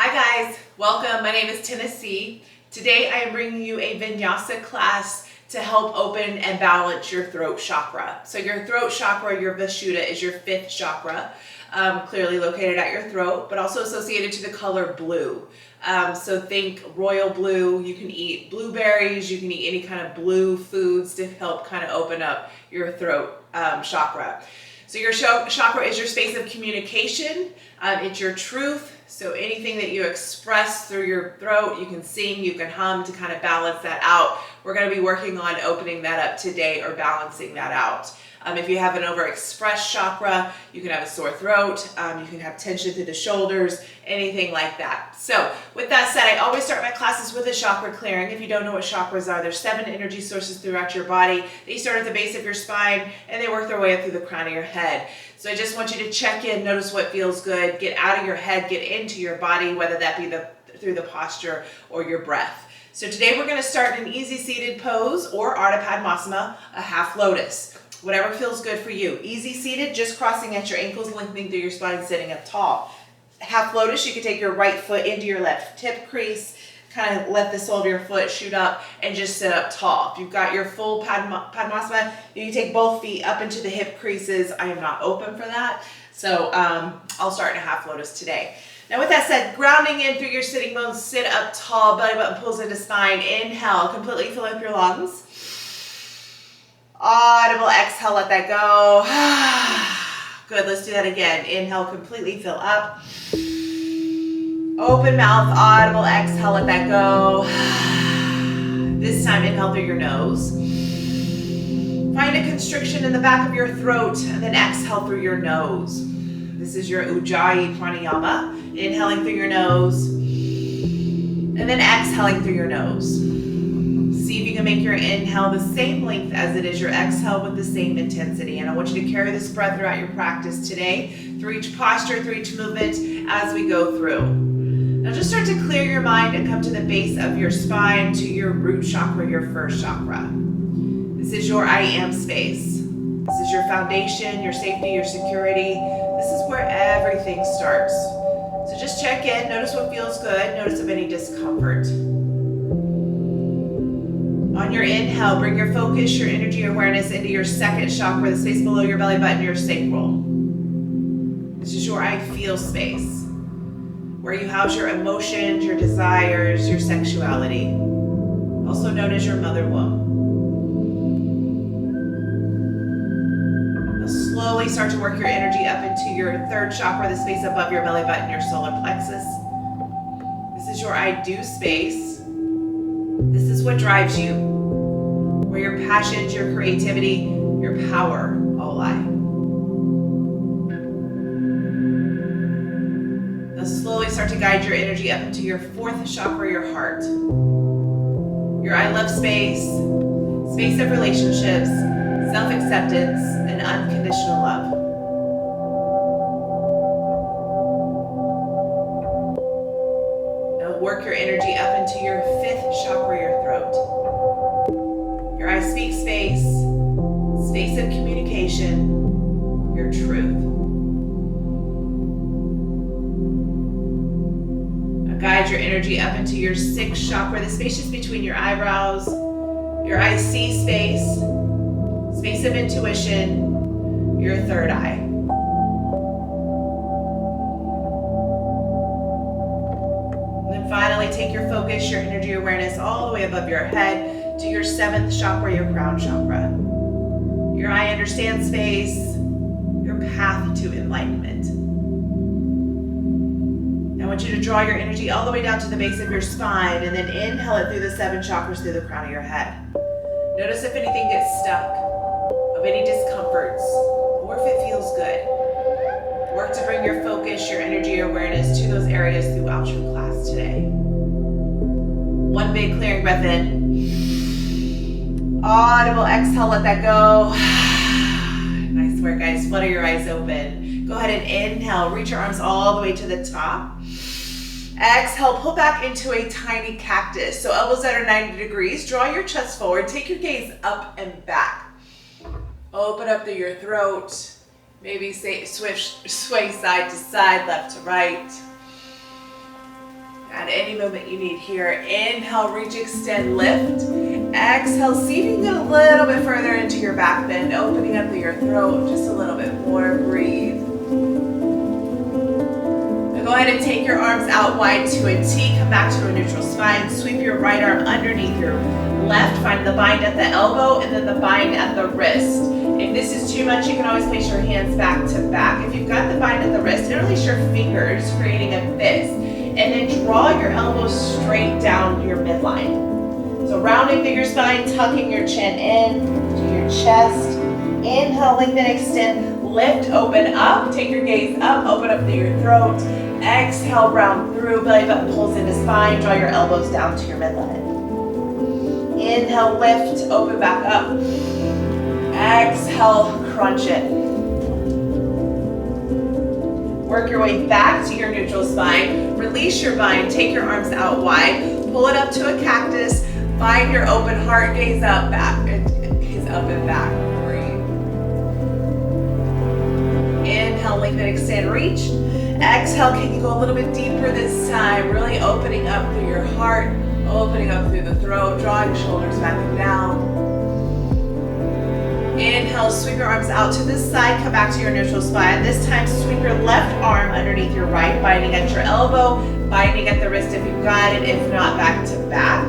Hi guys, welcome. My name is Tennessee. Today I am bringing you a Vinyasa class to help open and balance your throat chakra. So your throat chakra, your Vishuddha, is your fifth chakra, clearly located at your throat, but also associated to the color blue. So think royal blue. You can eat blueberries, you can eat any kind of blue foods to help kind of open up your throat chakra. So your chakra is your space of communication. It's your truth. So anything that you express through your throat, you can sing, you can hum to kind of balance that out. We're going to be working on opening that up today or balancing that out. If you have an overexpressed chakra, you can have a sore throat, you can have tension through the shoulders, anything like that. So with that said, I always start my classes with a chakra clearing. If you don't know what chakras are, there's 7 energy sources throughout your body. They start at the base of your spine and they work their way up through the crown of your head. So I just want you to check in, notice what feels good, get out of your head, get into your body, whether that be through the posture or your breath. So today we're going to start an easy seated pose or Ardha Padmasana, a half lotus. Whatever feels good for you. Easy seated, just crossing at your ankles, lengthening through your spine, sitting up tall. Half lotus, you can take your right foot into your left hip crease, kind of let the sole of your foot shoot up and just sit up tall. If you've got your full Padmasana, you can take both feet up into the hip creases. I am not open for that, so I'll start in a half lotus today. Now with that said, grounding in through your sitting bones, sit up tall, belly button pulls into spine. Inhale, completely fill up your lungs. Audible exhale, let that go. Good, let's do that again. Inhale, completely fill up. Open mouth, audible exhale, let that go. This time, inhale through your nose. Find a constriction in the back of your throat and then exhale through your nose. This is your Ujjayi Pranayama. Inhaling through your nose and then exhaling through your nose. See if you can make your inhale the same length as it is your exhale with the same intensity. And I want you to carry this breath throughout your practice today, through each posture, through each movement as we go through. Now just start to clear your mind and come to the base of your spine, to your root chakra, your first chakra. This is your I am space. This is your foundation, your safety, your security. This is where everything starts. So just check in, notice what feels good, notice of any discomfort. On your inhale, bring your focus, your energy, awareness into your second chakra, the space below your belly button, your sacral. This is your I feel space, where you house your emotions, your desires, your sexuality, also known as your mother womb. Now slowly start to work your energy up into your third chakra, the space above your belly button, your solar plexus. This is your I do space. This is what drives you, where your passions, your creativity, your power all lie. Now slowly start to guide your energy up into your fourth chakra, your heart. Your I love space, space of relationships, self-acceptance, and unconditional love. Work your energy up into your fifth chakra, your throat. Your I speak space, space of communication, your truth. Now guide your energy up into your sixth chakra, the space just between your eyebrows. Your I see space, space of intuition, your third eye. Finally, take your focus, your energy awareness all the way above your head to your seventh chakra, your crown chakra. Your I understand space, your path to enlightenment. I want you to draw your energy all the way down to the base of your spine and then inhale it through the 7 chakras through the crown of your head. Notice if anything gets stuck, of any discomforts, or if it feels good. Work to bring your focus, your energy, your awareness to those areas throughout your class today. One big clearing breath in. Audible exhale, let that go. Nice work, guys. Flutter your eyes open. Go ahead and inhale, reach your arms all the way to the top. Exhale, pull back into a tiny cactus. So elbows that are 90 degrees. Draw your chest forward. Take your gaze up and back. Open up through your throat. Maybe sway side to side, left to right. At any moment you need here. Inhale, reach, extend, lift. Exhale, see if you can get a little bit further into your back bend, opening up through your throat just a little bit more. Breathe. Now go ahead and take your arms out wide to a T. Come back to a neutral spine. Sweep your right arm underneath your left. Find the bind at the elbow and then the bind at the wrist. If this is too much, you can always place your hands back to back. If you've got the bind at the wrist, interlace your fingers, creating a fist. And then draw your elbows straight down your midline. So rounding through your spine, tucking your chin in to your chest. Inhale, lengthen, extend, lift, open up. Take your gaze up, open up through your throat. Exhale, round through, belly button pulls into spine. Draw your elbows down to your midline. Inhale, lift, open back up. Exhale, crunch it. Work your way back to your neutral spine. Release your bind, take your arms out wide. Pull it up to a cactus. Find your open heart, gaze up, back. Gaze up and back. Breathe. Inhale, lengthen, extend, reach. Exhale, can you go a little bit deeper this time? Really opening up through your heart, opening up through the throat, drawing shoulders back and down. Inhale, sweep your arms out to this side, come back to your neutral spine. This time, sweep your left arm underneath your right, binding at your elbow, binding at the wrist if you've got it, if not, back to back.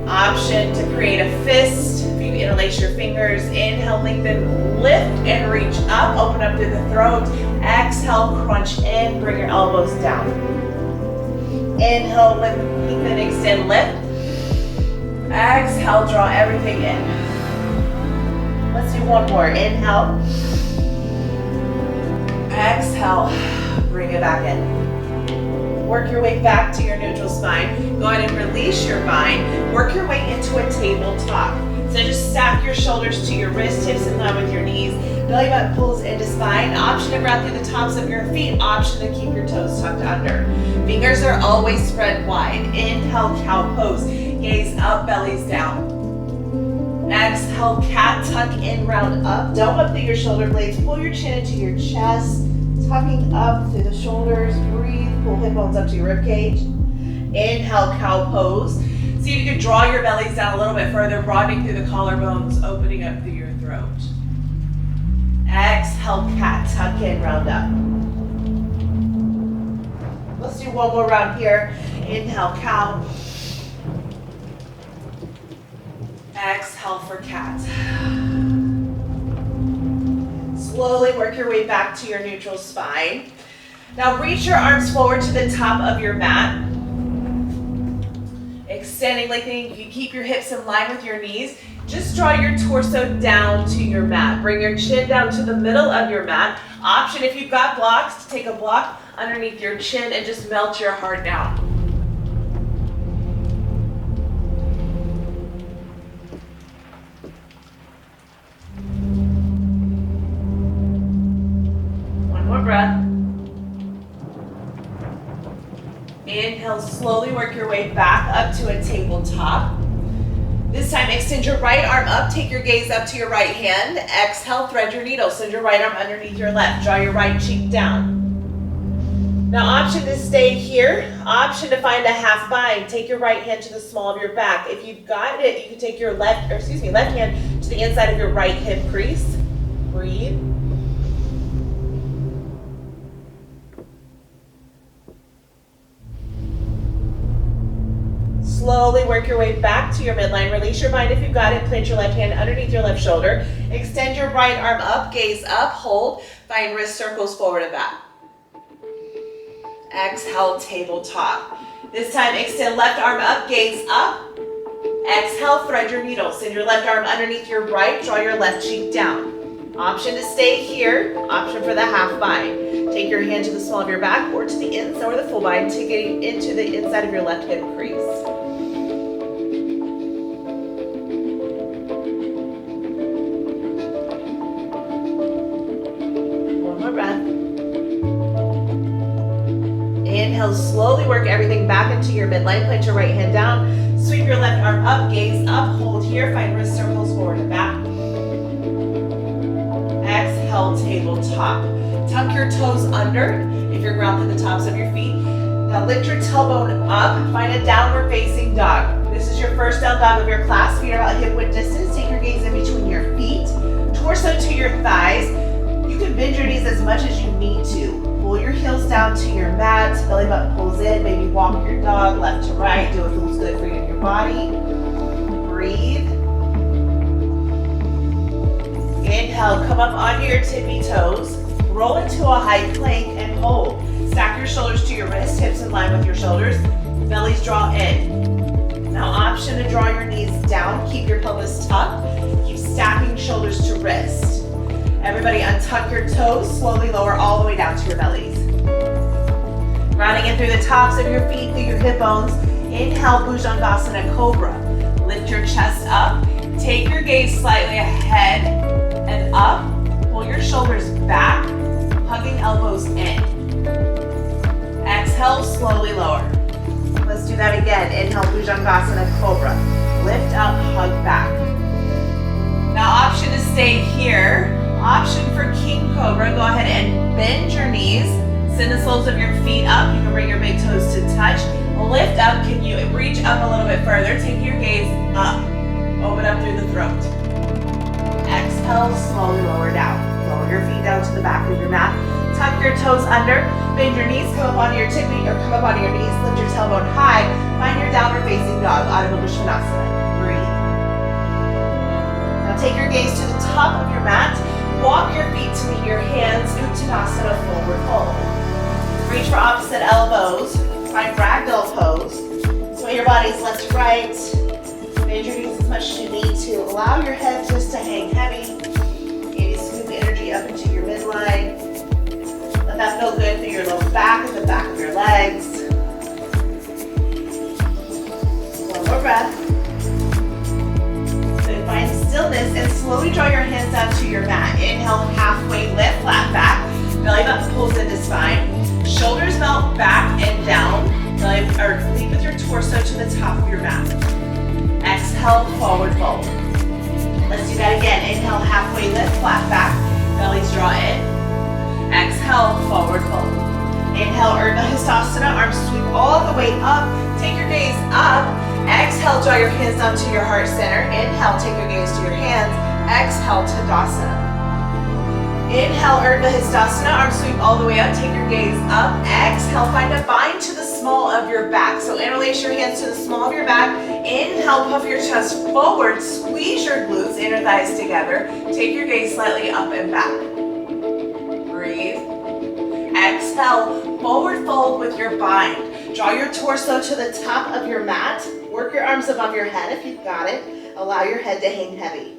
Option to create a fist. If you interlace your fingers, inhale, lengthen, lift, and reach up. Open up through the throat. Exhale, crunch in, bring your elbows down. Inhale, lengthen, extend, lift. Exhale, draw everything in. Let's do one more. Inhale. Exhale. Bring it back in. Work your way back to your neutral spine. Go ahead and release your bind. Work your way into a tabletop. So just stack your shoulders to your wrists, hips in line with your knees. Belly button pulls into spine. Option to grab through the tops of your feet. Option to keep your toes tucked under. Fingers are always spread wide. Inhale, cow pose. Gaze up, bellies down. Exhale, cat, tuck in, round up. Dome up through your shoulder blades. Pull your chin into your chest. Tucking up through the shoulders. Breathe. Pull hip bones up to your rib cage. Inhale, cow pose. See if you can draw your bellies down a little bit further, broadening through the collarbones, opening up through your throat. Exhale, cat, tuck in, round up. Let's do one more round here. Inhale, cow. Exhale for cat. Slowly work your way back to your neutral spine. Now reach your arms forward to the top of your mat. Extending, lengthening. You can keep your hips in line with your knees. Just draw your torso down to your mat. Bring your chin down to the middle of your mat. Option, if you've got blocks, to take a block underneath your chin and just melt your heart down. More breath. Inhale, slowly work your way back up to a tabletop. This time, extend your right arm up, take your gaze up to your right hand. Exhale, thread your needle. Send your right arm underneath your left. Draw your right cheek down. Now, option to stay here. Option to find a half bind. Take your right hand to the small of your back. If you've got it, you can take your left hand to the inside of your right hip crease. Breathe. Slowly work your way back to your midline. Release your bind if you've got it. Plant your left hand underneath your left shoulder. Extend your right arm up, gaze up, hold. Find wrist circles forward and back. Exhale, tabletop. This time, extend left arm up, gaze up. Exhale, thread your needle. Send your left arm underneath your right. Draw your left cheek down. Option to stay here. Option for the half bind. Take your hand to the small of your back or to the inside or the full bind to get into the inside of your left hip crease. Inhale, slowly work everything back into your midline. Plant your right hand down. Sweep your left arm up, gaze up, hold here. Find wrist circles forward and back. Exhale, tabletop. Tuck your toes under if you're grounded to the tops of your feet. Now lift your tailbone up, find a downward facing dog. This is your first down dog of your class. Feet are about hip width distance. Take your gaze in between your feet, torso to your thighs. You can bend your knees as much as you need to. Pull your heels down to your mat, belly button pulls in, maybe walk your dog left to right, do what feels good for you in your body. Breathe. Inhale, come up onto your tippy toes, roll into a high plank and hold. Stack your shoulders to your wrists, hips in line with your shoulders, bellies draw in. Now option to draw your knees down, keep your pelvis tucked, keep stacking shoulders to wrist. Everybody untuck your toes, slowly lower all the way down to your bellies. Rounding in through the tops of your feet, through your hip bones. Inhale, Bhujangasana Cobra. Lift your chest up, take your gaze slightly ahead and up. Pull your shoulders back, hugging elbows in. Exhale, slowly lower. Let's do that again. Inhale, Bhujangasana Cobra. Lift up, hug back. Now option to stay here. Option for King Cobra, go ahead and bend your knees. Send the soles of your feet up. You can bring your big toes to touch. Lift up, can you reach up a little bit further? Take your gaze up. Open up through the throat. Exhale, slowly lower down. Lower your feet down to the back of your mat. Tuck your toes under. Bend your knees, come up onto your tippy, or come up onto your knees. Lift your tailbone high. Find your downward facing dog, Ujjayi Pranayama. Breathe. Now take your gaze to the top of your mat. Walk your feet to meet your hands, Tanasana, forward fold. Reach for opposite elbows, find Ragdoll Pose. Sway your bodies left to right. Bend your knees as much as you need to. Allow your head just to hang heavy. Maybe scoop energy up into your midline. Let that feel good through your low back and the back of your legs. One more breath. Find stillness and slowly draw your hands down to your mat. Inhale, halfway lift, flat back. Belly button pulls into spine. Shoulders melt back and down. Lead with your torso to the top of your mat. Exhale, forward fold. Let's do that again. Inhale, halfway lift, flat back. Bellies draw in. Exhale, forward fold. Inhale, Urdhva Hastasana. Arms sweep all the way up. Take your gaze up. Exhale, draw your hands down to your heart center. Inhale, take your gaze to your hands. Exhale, Tadasana. Inhale, Urdhva Hastasana. Arms sweep all the way up. Take your gaze up. Exhale, find a bind to the small of your back. So interlace your hands to the small of your back. Inhale, puff your chest forward. Squeeze your glutes, inner thighs together. Take your gaze slightly up and back. Breathe. Exhale, forward fold with your bind. Draw your torso to the top of your mat. Work your arms above your head if you've got it. Allow your head to hang heavy.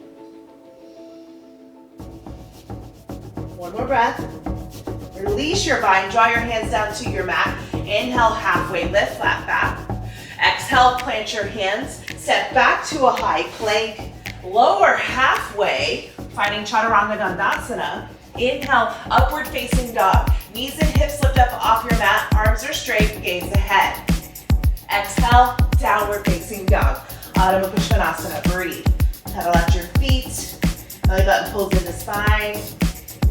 One more breath. Release your bind. Draw your hands down to your mat. Inhale, halfway lift, flat back. Exhale, plant your hands. Step back to a high plank. Lower halfway, finding Chaturanga Dandasana. Inhale, upward facing dog. Knees and hips lift up off your mat. Arms are straight, gaze ahead. Exhale, downward facing dog. Ujjayi Pranayama. Breathe. Pedal out your feet. Belly button pulls into spine.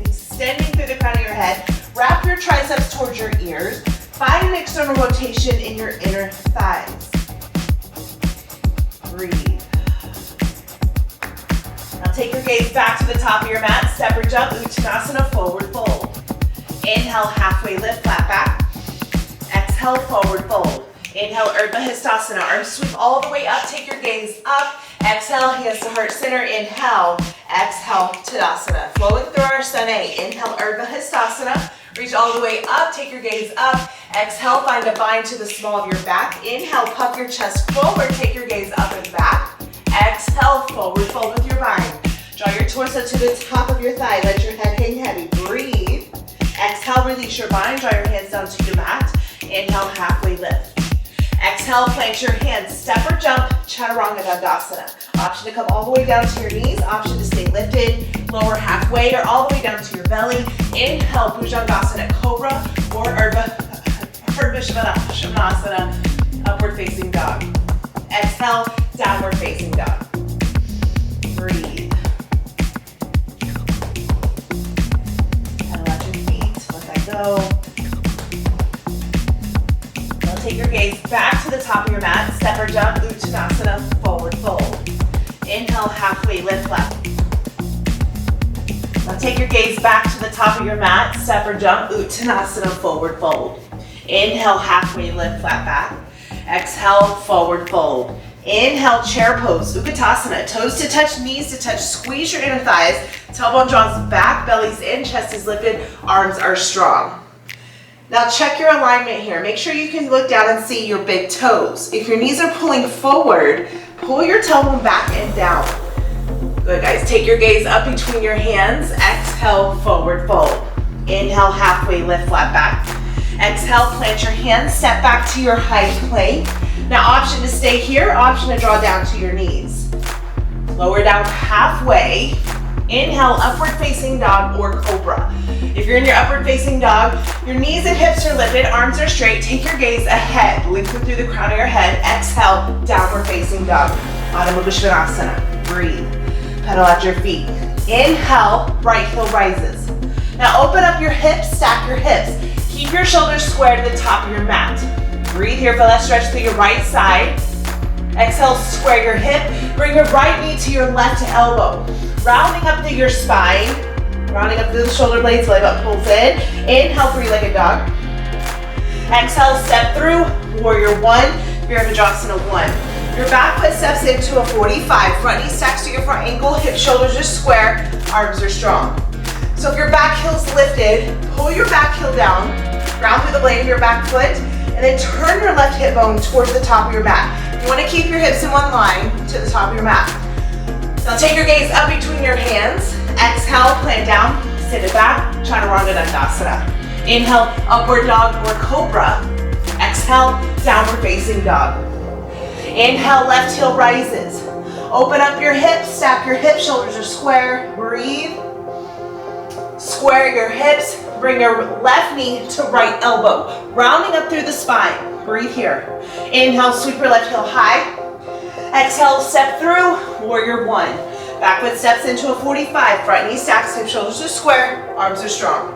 Extending through the crown of your head. Wrap your triceps towards your ears. Find an external rotation in your inner thighs. Breathe. Now take your gaze back to the top of your mat. Step or jump, Uttanasana, forward fold. Inhale, halfway lift, flat back. Exhale, forward fold. Inhale, Urdhva Hastasana. Arms sweep all the way up. Take your gaze up. Exhale, hands to heart center. Inhale. Exhale, Tadasana. Flowing through our Sane. Inhale, Urdhva Hastasana. Reach all the way up. Take your gaze up. Exhale, find a bind to the small of your back. Inhale, puff your chest forward. Take your gaze up and back. Exhale, forward fold with your bind. Draw your torso to the top of your thigh. Let your head hang heavy. Breathe. Exhale, release your bind. Draw your hands down to your mat. Inhale, halfway lift. Exhale, plant your hands. Step or jump, Chaturanga Dandasana. Option to come all the way down to your knees. Option to stay lifted. Lower halfway or all the way down to your belly. Inhale, Bhujangasana Cobra or Urdhva Svanasana, upward facing dog. Exhale, downward facing dog. Breathe. And let your feet let that go. Take your gaze back to the top of your mat. Step or jump, Uttanasana, forward fold. Inhale, halfway lift left. Now take your gaze back to the top of your mat. Step or jump, Uttanasana, forward fold. Inhale, halfway lift, flat back. Exhale, forward fold. Inhale, chair pose, Uttanasana. Toes to touch, knees to touch. Squeeze your inner thighs. Tailbone draws back, belly's in, chest is lifted, arms are strong. Now check your alignment here. Make sure you can look down and see your big toes. If your knees are pulling forward, pull your tailbone back and down. Good, guys. Take your gaze up between your hands. Exhale, forward fold. Inhale, halfway lift, flat back. Exhale, plant your hands, step back to your high plank. Now option to stay here, option to draw down to your knees. Lower down halfway. Inhale, upward facing dog or cobra. If you're in your upward facing dog, your knees and hips are lifted, arms are straight. Take your gaze ahead, lengthen through the crown of your head. Exhale, downward facing dog. Adho Mukha Svanasana. Breathe. Pedal at your feet. Inhale, right heel rises. Now open up your hips, stack your hips. Keep your shoulders square to the top of your mat. Breathe here, feel that stretch through your right side. Exhale, square your hip. Bring your right knee to your left elbow. Rounding up through your spine. Rounding up through the shoulder blades, belly button pulls in. Inhale, three-legged dog. Exhale, step through, warrior one, Virabhadrasana one. Your back foot steps into a 45. Front knee stacks to your front ankle, hips, shoulders are square, arms are strong. So if your back heel's lifted, pull your back heel down, ground through the blade of your back foot, and then turn your left hip bone towards the top of your mat. You want to keep your hips in one line to the top of your mat. Now take your gaze up between your hands. Exhale, plant down, sit it back, Chaturanga Dandasana. Inhale, upward dog or cobra. Exhale, downward facing dog. Inhale, left heel rises. Open up your hips, stack your hips, shoulders are square. Breathe. Square your hips, bring your left knee to right elbow. Rounding up through the spine. Breathe here. Inhale, sweep your left heel high. Exhale, step through, warrior one. Back foot steps into a 45. Front knee stacks, hips, shoulders are square, arms are strong.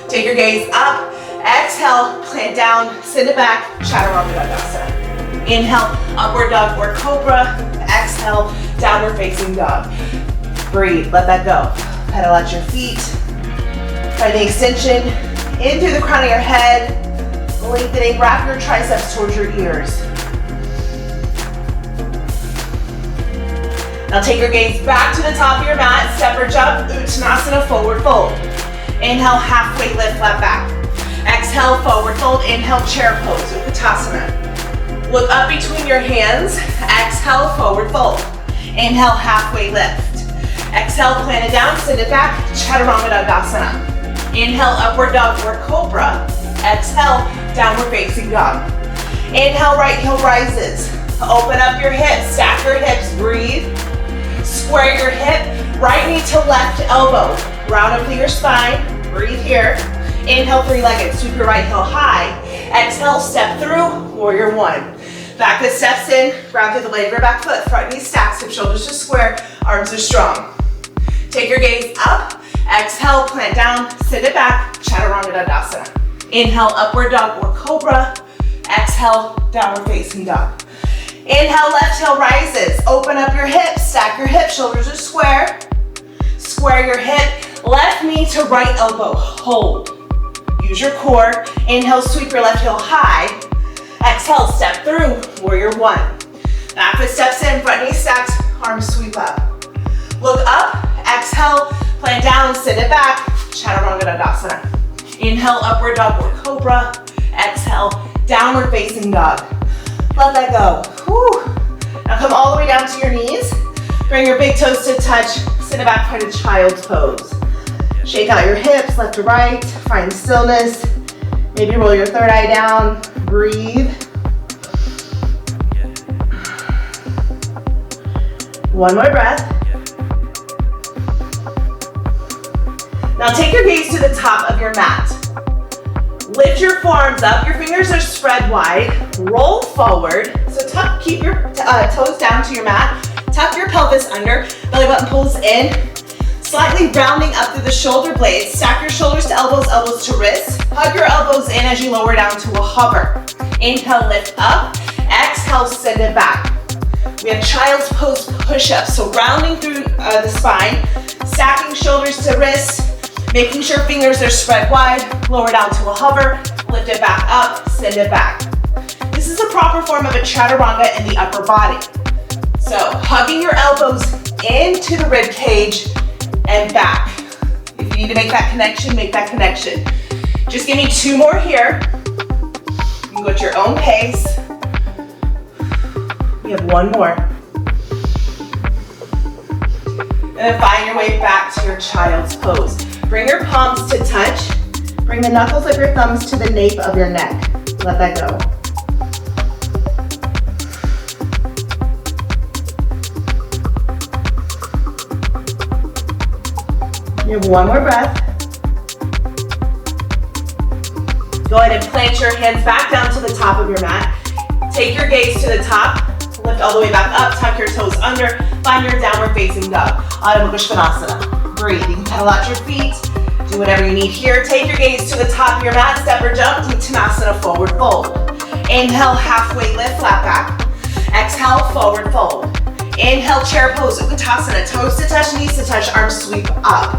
Take your gaze up. Exhale, plant down, send it back, Chaturanga Dandasana. Inhale, upward dog or cobra. Exhale, downward facing dog. Breathe, let that go. Pedal at your feet. Find the extension in through the crown of your head. Lengthening, wrap your triceps towards your ears. Now take your gaze back to the top of your mat. Step or jump, Uttanasana, forward fold. Inhale, halfway lift, flat back. Exhale, forward fold. Inhale, chair pose, Uttanasana. Look up between your hands. Exhale, forward fold. Inhale, halfway lift. Exhale, plant it down, send it back, Chaturanga Dandasana. Inhale, upward dog or cobra. Exhale, downward facing dog. Inhale, right heel rises. Open up your hips, stack your hips, breathe. Square your hip, right knee to left elbow. Round up through your spine, breathe here. Inhale, three-legged, sweep your right heel high. Exhale, step through, warrior one. Back foot steps in, ground through the blade of your back foot. Front knee stacks, hips, shoulders are square, arms are strong. Take your gaze up. Exhale, plant down, send it back, Chaturanga Dandasana. Inhale, upward dog or cobra. Exhale, downward facing dog. Inhale, left heel rises. Open up your hips, stack your hips, shoulders are square. Square your hip, left knee to right elbow, hold. Use your core. Inhale, sweep your left heel high. Exhale, step through, warrior one. Back foot steps in, front knee stacks, arms sweep up. Look up, exhale, plant down, send it back, Chaturanga Dandasana. Inhale, upward dog or cobra. Exhale, downward facing dog. Let that go. Whew. Now come all the way down to your knees. Bring your big toes to touch. Send it back, find a child's pose. Shake out your hips, left to right. Find stillness. Maybe roll your third eye down. Breathe. One more breath. Now take your gaze to the top of your mat. Lift your forearms up, your fingers are spread wide, roll forward. So keep your toes down to your mat, tuck your pelvis under, belly button pulls in, slightly rounding up through the shoulder blades, stack your shoulders to elbows, elbows to wrists, hug your elbows in as you lower down to a hover. Inhale, lift up. Exhale, send it back. We have child's pose push-up. So rounding through the spine, stacking shoulders to wrists, making sure fingers are spread wide, lower down to a hover, lift it back up, send it back. This is a proper form of a chaturanga in the upper body. So hugging your elbows into the rib cage and back. If you need to make that connection, make that connection. Just give me 2 more here. You can go at your own pace. We have 1 more. And then find your way back to your child's pose. Bring your palms to touch. Bring the knuckles of your thumbs to the nape of your neck. Let that go. You have 1 more breath. Go ahead and plant your hands back down to the top of your mat. Take your gaze to the top. Lift all the way back up. Tuck your toes under. Find your downward facing dog. Adho Mukha Svanasana. Breathe. You can pedal out your feet. Do whatever you need here. Take your gaze to the top of your mat. Step or jump to Tanasana, forward fold. Inhale, halfway lift, flat back. Exhale, forward fold. Inhale, chair pose, Utkatasana. Toes to touch, knees to touch, arms sweep up.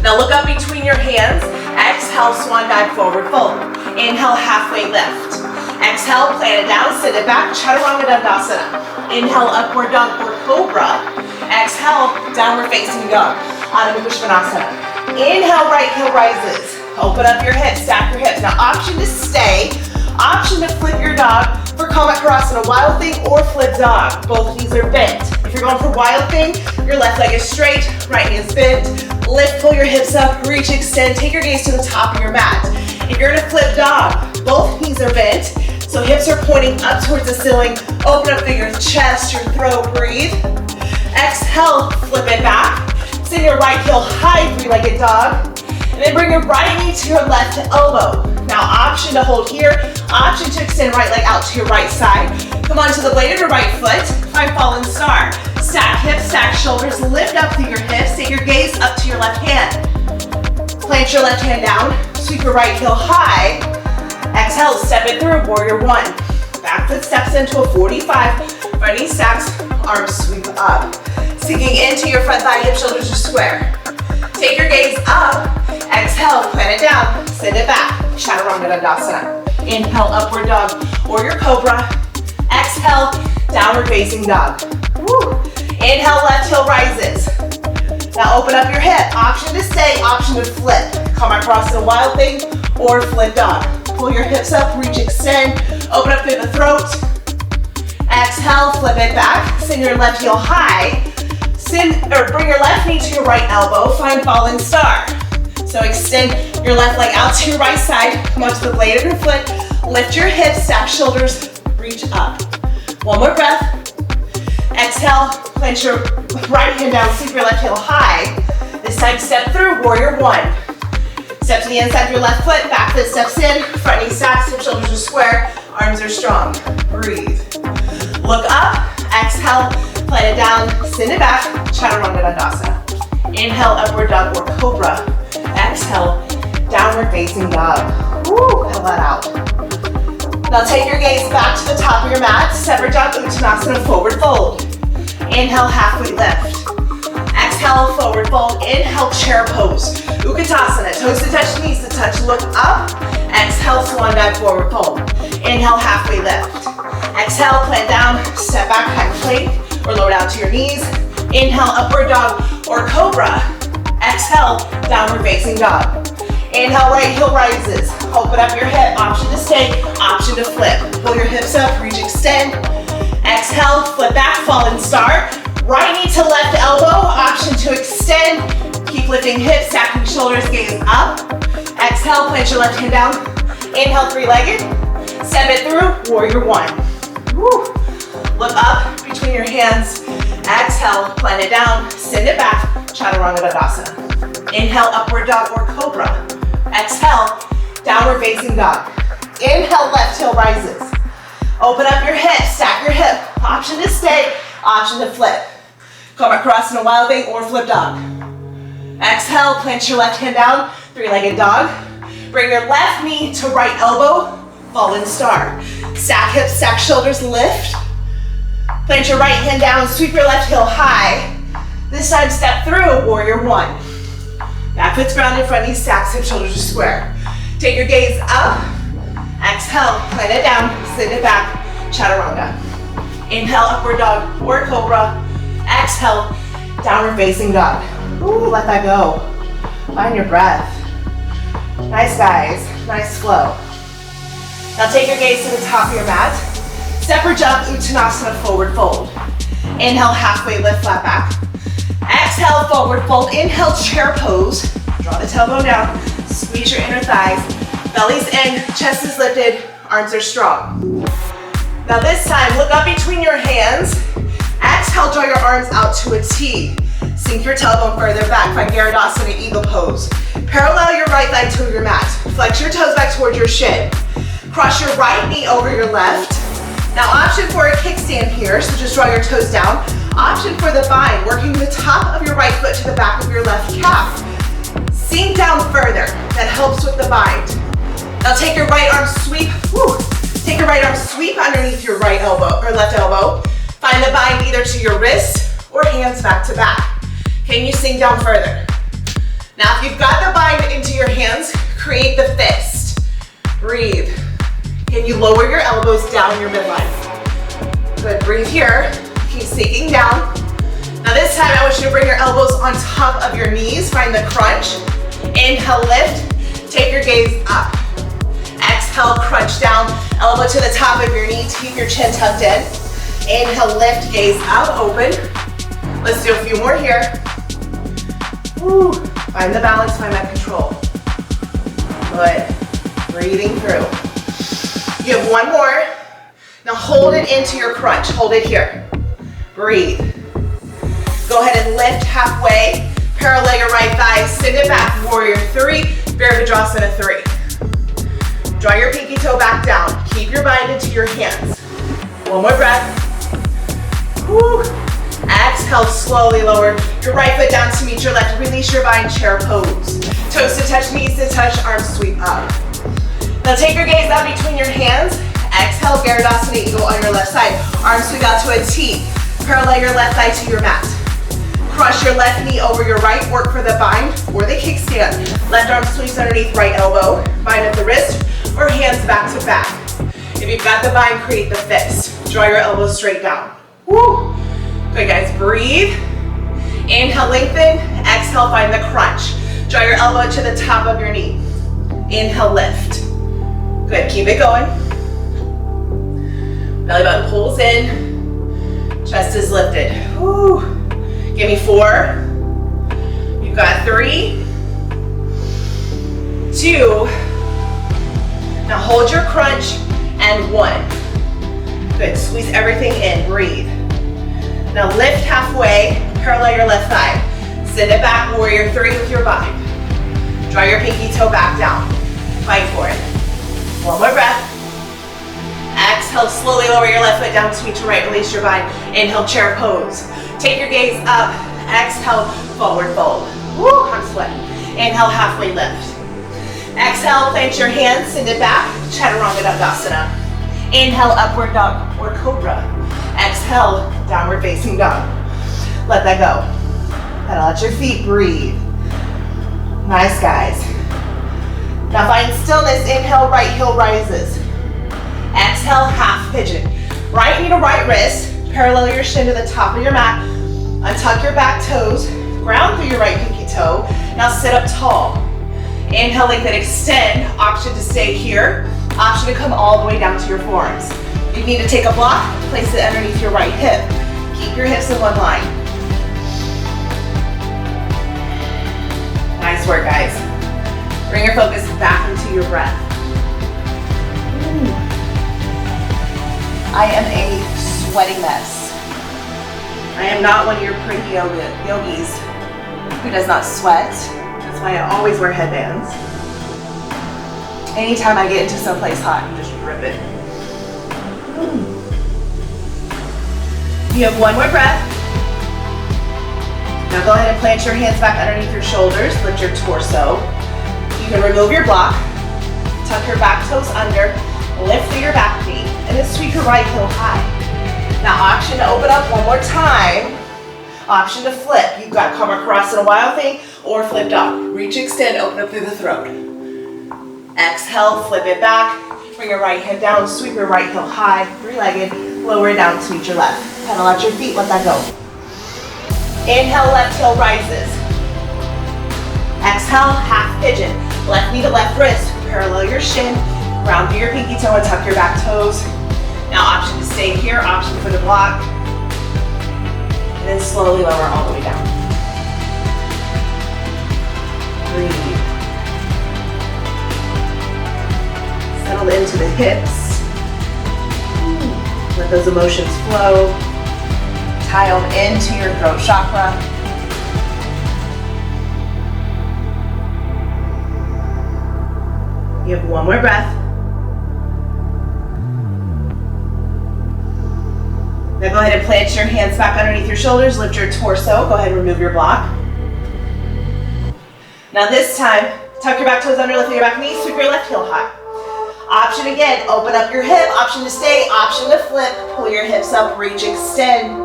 Now look up between your hands. Exhale, swan dive, forward fold. Inhale, halfway lift. Exhale, plant it down, sit it back, Chaturanga Dandasana. Inhale, upward dog or Cobra. Exhale, downward facing dog, Adho Mukha Svanasana. Inhale, right heel rises. Open up your hips, stack your hips. Now option to stay, option to flip your dog for Kamakasana, wild thing or flip dog. Both knees are bent. If you're going for wild thing, your left leg is straight, right knee is bent. Lift, pull your hips up, reach, extend. Take your gaze to the top of your mat. If you're in a flip dog, both knees are bent, so hips are pointing up towards the ceiling. Open up through your chest, your throat, breathe. Exhale, flip it back. Send your right heel high, 3-legged dog. And then bring your right knee to your left elbow. Now option to hold here, option to extend right leg out to your right side. Come on to the blade of your right foot, find fallen star. Stack hips, stack shoulders, lift up through your hips, take your gaze up to your left hand. Plant your left hand down, sweep your right heel high. Exhale, step it through, warrior 1. Back foot steps into a 45, front knee stacks, arms sweep up. Sinking into your front thigh, hip shoulders are square. Take your gaze up, exhale, plant it down, send it back, Chaturanga Dandasana. Inhale, upward dog, or your Cobra. Exhale, downward facing dog. Woo. Inhale, left heel rises. Now open up your hip, option to stay, option to flip. Come across a wild thing or flip dog. Pull your hips up, reach, extend, open up through the throat. Exhale, flip it back, send your left heel high. Bring your left knee to your right elbow, find fallen star. So extend your left leg out to your right side, come onto the blade of your foot, lift your hips, stack shoulders, reach up. 1 more breath. Exhale, plant your right hand down, sweep your left heel high. This time step through, warrior 1. Step to the inside of your left foot, back foot steps in, front knee stacks, hip shoulders are square, arms are strong. Breathe. Look up, exhale, plant it down, send it back, Chaturanga Dandasana. Inhale, upward dog or Cobra. Exhale, downward facing dog. Woo, exhale that out. Now take your gaze back to the top of your mat, separate dog, Uttanasana, forward fold. Inhale, halfway lift. Exhale, forward fold. Inhale, chair pose. Utkatasana, toes to touch, knees to touch, look up. Exhale, swan dive, forward fold. Inhale, halfway lift. Exhale, plant down, step back, high plank, or lower down to your knees. Inhale, upward dog or Cobra. Exhale, downward facing dog. Inhale, right heel rises. Open up your hip, option to stay, option to flip. Pull your hips up, reach, extend. Exhale, flip back, fallen star. Right knee to left elbow, option to extend. Keep lifting hips, stacking shoulders, gaze up. Exhale, plant your left hand down. Inhale, 3-legged. Step it through, warrior 1. Woo. Look up between your hands. Exhale, plant it down, send it back, Chaturanga Dandasana. Inhale, upward dog or Cobra. Exhale, downward facing dog. Inhale, left heel rises. Open up your hips, stack your hip. Option to stay, option to flip. Come across in a wild thing or flip dog. Exhale, plant your left hand down, 3-legged dog. Bring your left knee to right elbow, fallen star. Stack hips, stack shoulders, lift. Plant your right hand down, sweep your left heel high. This time step through, warrior one. Back foot's grounded, front knee stacks, hip shoulders are square. Take your gaze up. Exhale, plant it down, send it back, chaturanga. Inhale, upward dog or cobra. Exhale, downward facing dog. Ooh, let that go. Find your breath. Nice, guys, nice flow. Now take your gaze to the top of your mat. Step or jump, Uttanasana, forward fold. Inhale, halfway lift, flat back. Exhale, forward fold. Inhale, chair pose. Draw the tailbone down. Squeeze your inner thighs. Belly's in, chest is lifted, arms are strong. Now this time, look up between your hands. Exhale, draw your arms out to a T. Sink your tailbone further back, find Garudasana, eagle pose. Parallel your right leg to your mat. Flex your toes back towards your shin. Cross your right knee over your left. Now option for a kickstand here, so just draw your toes down. Option for the bind, working the top of your right foot to the back of your left calf. Sink down further, that helps with the bind. Now take your right arm sweep, take your right arm sweep underneath your right elbow, or left elbow. Find the bind either to your wrist or hands back to back. Can you sink down further? Now if you've got the bind into your hands, create the fist. Breathe. Can you lower your elbows down your midline? Good, breathe here. Keep sinking down. Now this time I want you to bring your elbows on top of your knees. Find the crunch. Inhale, lift. Take your gaze up. Exhale, crunch down. Elbow to the top of your knee. Keep your chin tucked in. Inhale, lift, gaze up, open. Let's do a few more here. Woo. Find the balance, find that control. Good. Breathing through. You have one more. Now hold it into your crunch. Hold it here. Breathe. Go ahead and lift halfway. Parallel your right thigh. Send it back. Warrior three. Virabhadrasana three. Draw your pinky toe back down. Keep your bind into your hands. One more breath. Woo. Exhale, slowly lower your right foot down to meet your left. Release your bind, chair pose. Toes to touch, knees to touch, arms sweep up. Now take your gaze out between your hands. Exhale, Garudasana eagle on your left side. Arms sweep out to a T. Parallel your left thigh to your mat. Cross your left knee over your right. Work for the bind or the kickstand. Left arm sweeps underneath right elbow. Bind at the wrist or hands back to back. If you've got the bind, create the fist. Draw your elbows straight down. Woo. Good, guys, breathe. Inhale, lengthen. Exhale, find the crunch. Draw your elbow to the top of your knee. Inhale, lift. Good, keep it going. Belly button pulls in. Chest is lifted. Woo. Give me 4. You've got 3, 2. Now hold your crunch and 1. Good, squeeze everything in, breathe. Now lift halfway, parallel your left thigh. Send it back, warrior 3 with your bind. Draw your pinky toe back down. Fight for it. One more breath. Exhale, slowly lower your left foot down to meet your right. Release your bind. Inhale, chair pose. Take your gaze up. Exhale, forward fold. Woo, I'm sweating. Inhale, halfway lift. Exhale, plant your hands, send it back. Chaturanga Dandasana. Inhale, upward dog or cobra. Exhale, downward facing dog. Let that go. Pedal at your feet, breathe. Nice, guys. Now find stillness. Inhale, right heel rises. Exhale, half pigeon. Right knee to right wrist. Parallel your shin to the top of your mat. Untuck your back toes. Ground through your right pinky toe. Now sit up tall. Inhale, lengthen, extend. Option to stay here. Option to come all the way down to your forearms. If you need to take a block, place it underneath your right hip. Keep your hips in one line. Nice work, guys. Bring your focus back into your breath. I am a sweaty mess. I am not one of your pretty yogis who does not sweat. That's why I always wear headbands. Anytime I get into someplace hot, I'm just ripping. You have one more breath. Now go ahead and plant your hands back underneath your shoulders. Lift your torso. You can remove your block. Tuck your back toes under. Lift through your back knee, and then sweep your right heel high. Now option to open up one more time. Option to flip. You've got Cobra cross and a wild thing, or flip dog. Reach, extend, open up through the throat. Exhale, flip it back. Bring your right head down, sweep your right heel high, three-legged, lower it down to meet your left. Pedal out your feet, let that go. Inhale, left heel rises. Exhale, half pigeon. Left knee to left wrist, parallel your shin, round through your pinky toe and tuck your back toes. Now option to stay here, option for the block. And then slowly lower all the way down. Breathe. Settle into the hips. Let those emotions flow. Tie them into your throat chakra. You have one more breath. Now go ahead and plant your hands back underneath your shoulders, lift your torso, go ahead and remove your block. Now this time, tuck your back toes under, lift your back knee, sweep your left heel high. Option again, open up your hip, option to stay, option to flip, pull your hips up, reach, extend.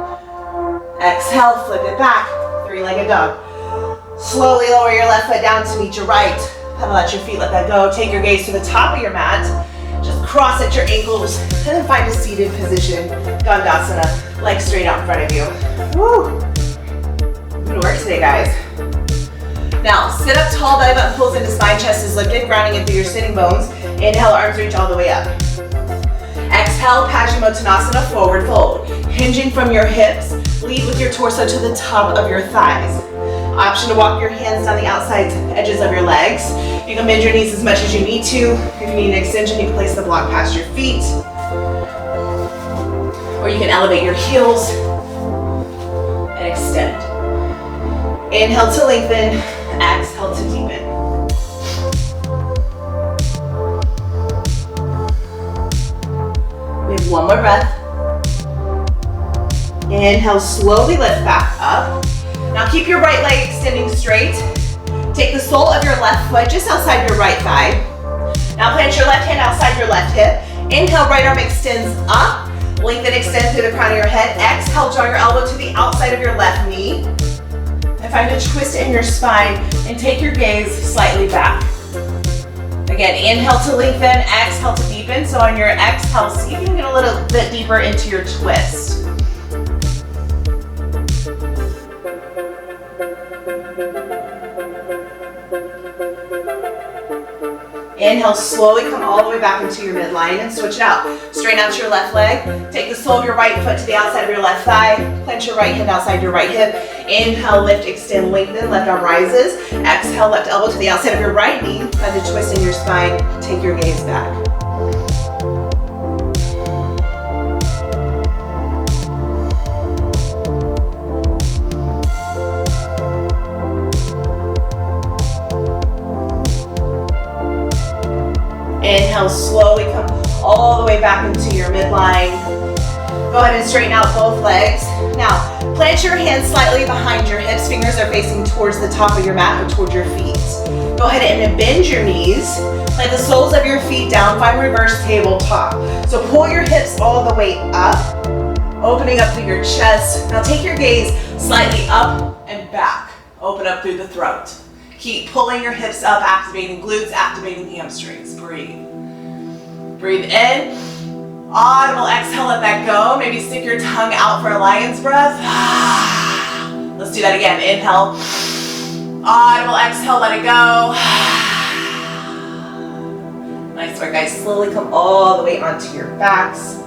Exhale, flip it back, three-legged dog. Slowly lower your left foot down to meet your right. Pedal out your feet, let that go. Take your gaze to the top of your mat. Just cross at your ankles and then find a seated position. Dandasana, legs straight out in front of you. Woo! Good work today, guys. Now, sit up tall, belly button pulls into spine, chest is lifted, grounding into your sitting bones. Inhale, arms reach all the way up. Exhale, Paschimottanasana, forward fold. Hinging from your hips, lead with your torso to the top of your thighs. Option to walk your hands down the outside edges of your legs. You can bend your knees as much as you need to. If you need an extension, you can place the block past your feet. Or you can elevate your heels and extend. Inhale to lengthen, exhale to deepen. We have one more breath. Inhale, slowly lift back up. Now keep your right leg extending straight. Take the sole of your left foot just outside your right thigh. Now plant your left hand outside your left hip. Inhale, right arm extends up. Lengthen, extend through the crown of your head. Exhale, draw your elbow to the outside of your left knee. And find a twist in your spine and take your gaze slightly back. Again, inhale to lengthen, exhale to deepen. So on your exhale, see if you can get a little bit deeper into your twist. Inhale, slowly come all the way back into your midline and switch it out. Straighten out your left leg. Take the sole of your right foot to the outside of your left thigh. Plant your right hand outside your right hip. Inhale, lift, extend, lengthen. Left arm rises. Exhale, left elbow to the outside of your right knee. Find a twist in your spine. Take your gaze back. Inhale, slowly come all the way back into your midline. Go ahead and straighten out both legs. Now, plant your hands slightly behind your hips. Fingers are facing towards the top of your mat or towards your feet. Go ahead and bend your knees. Plant the soles of your feet down. Find reverse tabletop. So pull your hips all the way up, opening up through your chest. Now take your gaze slightly up and back. Open up through the throat. Keep pulling your hips up, activating glutes, activating hamstrings. Breathe. Breathe in. Audible exhale, let that go. Maybe stick your tongue out for a lion's breath. Let's do that again. Inhale. Audible exhale, let it go. Nice work, guys. Slowly come all the way onto your backs.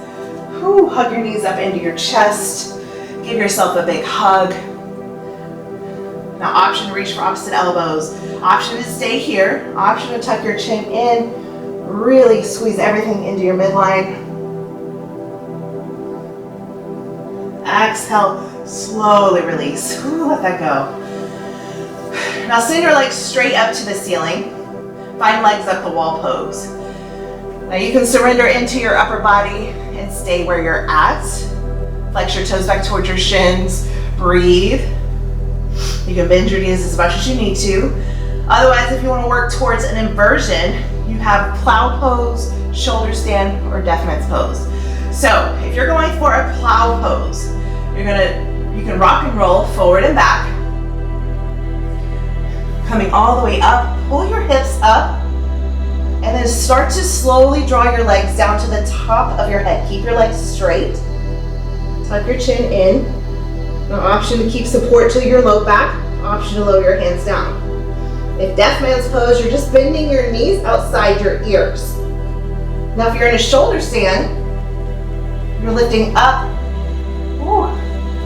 Whew, hug your knees up into your chest. Give yourself a big hug. Now option to reach for opposite elbows. Option to stay here. Option to tuck your chin in. Really squeeze everything into your midline. Exhale, slowly release. Ooh, let that go. Now send your legs straight up to the ceiling. Find legs up the wall pose. Now you can surrender into your upper body and stay where you're at. Flex your toes back towards your shins. Breathe. You can bend your knees as much as you need to. Otherwise, if you want to work towards an inversion, you have Plow Pose, shoulder stand, or deaf man's pose. So if you're going for a plow pose, you can rock and roll forward and back, coming all the way up, pull your hips up, and then start to slowly draw your legs down to the top of your head. Keep your legs straight, tuck your chin in. An option to keep support to your low back, option to lower your hands down. If deaf man's pose, you're just bending your knees outside your ears. Now if you're in a shoulder stand, you're lifting up. Ooh.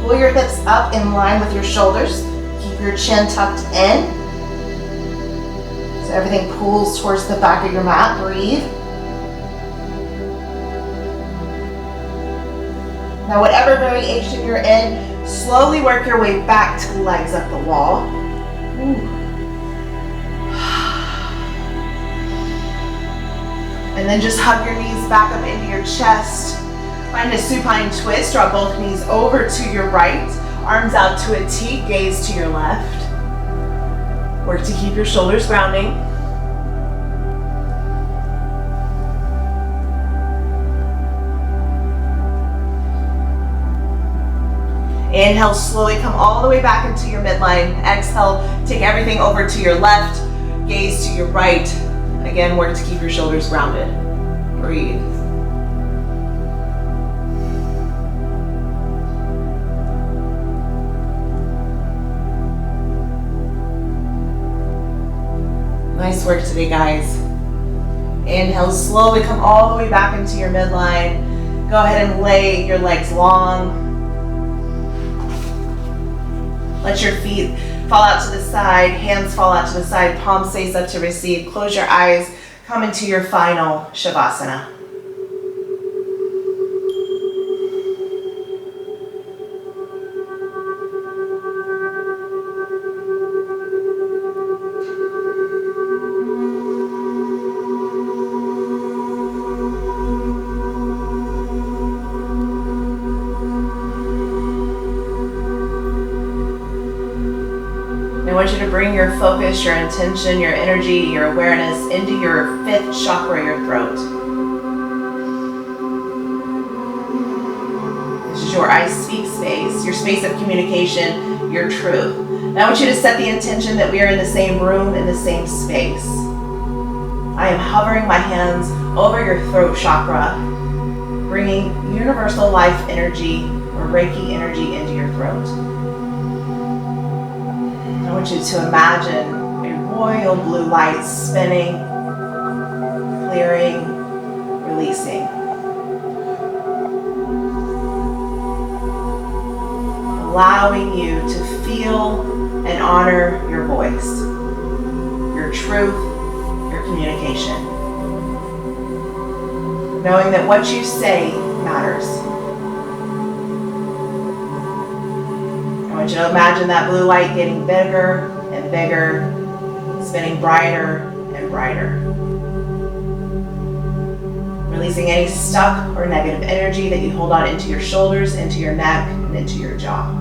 Pull your hips up in line with your shoulders. Keep your chin tucked in. So everything pulls towards the back of your mat. Breathe. Now whatever variation you're in, slowly work your way back to legs up the wall. Ooh. And then just hug your knees back up into your chest. Find a supine twist, draw both knees over to your right, arms out to a T, gaze to your left. Work to keep your shoulders grounding. Inhale, slowly come all the way back into your midline. Exhale, take everything over to your left, gaze to your right. Again, work to keep your shoulders grounded. Breathe. Nice work today, guys. Inhale, slowly come all the way back into your midline. Go ahead and lay your legs long. Let your feet fall out to the side, hands fall out to the side, palms face up to receive. Close your eyes, come into your final Shavasana. I want you to bring your focus, your intention, your energy, your awareness into your fifth chakra, your throat. This is your I speak space, your space of communication, your truth. And I want you to set the intention that we are in the same room, in the same space. I am hovering my hands over your throat chakra, bringing universal life energy or Reiki energy into your throat. I want you to imagine a royal blue light spinning, clearing, releasing. Allowing you to feel and honor your voice, your truth, your communication. Knowing that what you say matters. I want you to imagine that blue light getting bigger and bigger, spinning brighter and brighter. Releasing any stuck or negative energy that you hold on into your shoulders, into your neck, and into your jaw.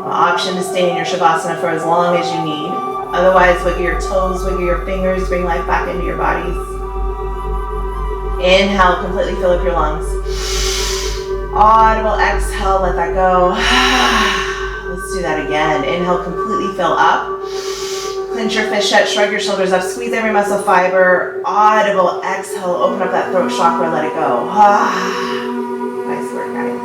An option to stay in your Shavasana for as long as you need. Otherwise, wiggle your toes, wiggle your fingers, bring life back into your bodies. Inhale, completely fill up your lungs. Audible exhale, let that go. Let's do that again. Inhale, completely fill up. Clench your fist shut, shrug your shoulders up, squeeze every muscle fiber. Audible exhale, open up that throat chakra, let it go. Nice work, guys.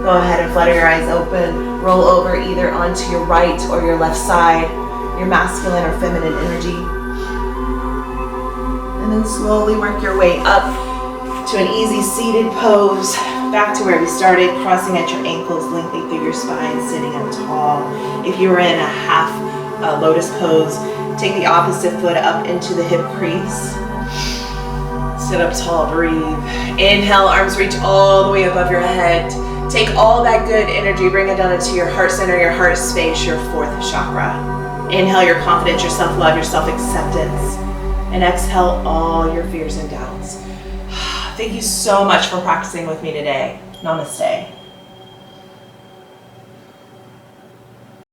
Go ahead and flutter your eyes open. Roll over either onto your right or your left side. Your masculine or feminine energy. And then slowly work your way up to an easy seated pose. Back to where we started, crossing at your ankles, lengthening through your spine, sitting up tall. If you were in a half lotus pose, take the opposite foot up into the hip crease. Sit up tall, breathe. Inhale, arms reach all the way above your head. Take all that good energy, bring it down into your heart center, your heart space, your fourth chakra. Inhale your confidence, your self-love, your self-acceptance. And exhale all your fears and doubts. Thank you so much for practicing with me today. Namaste.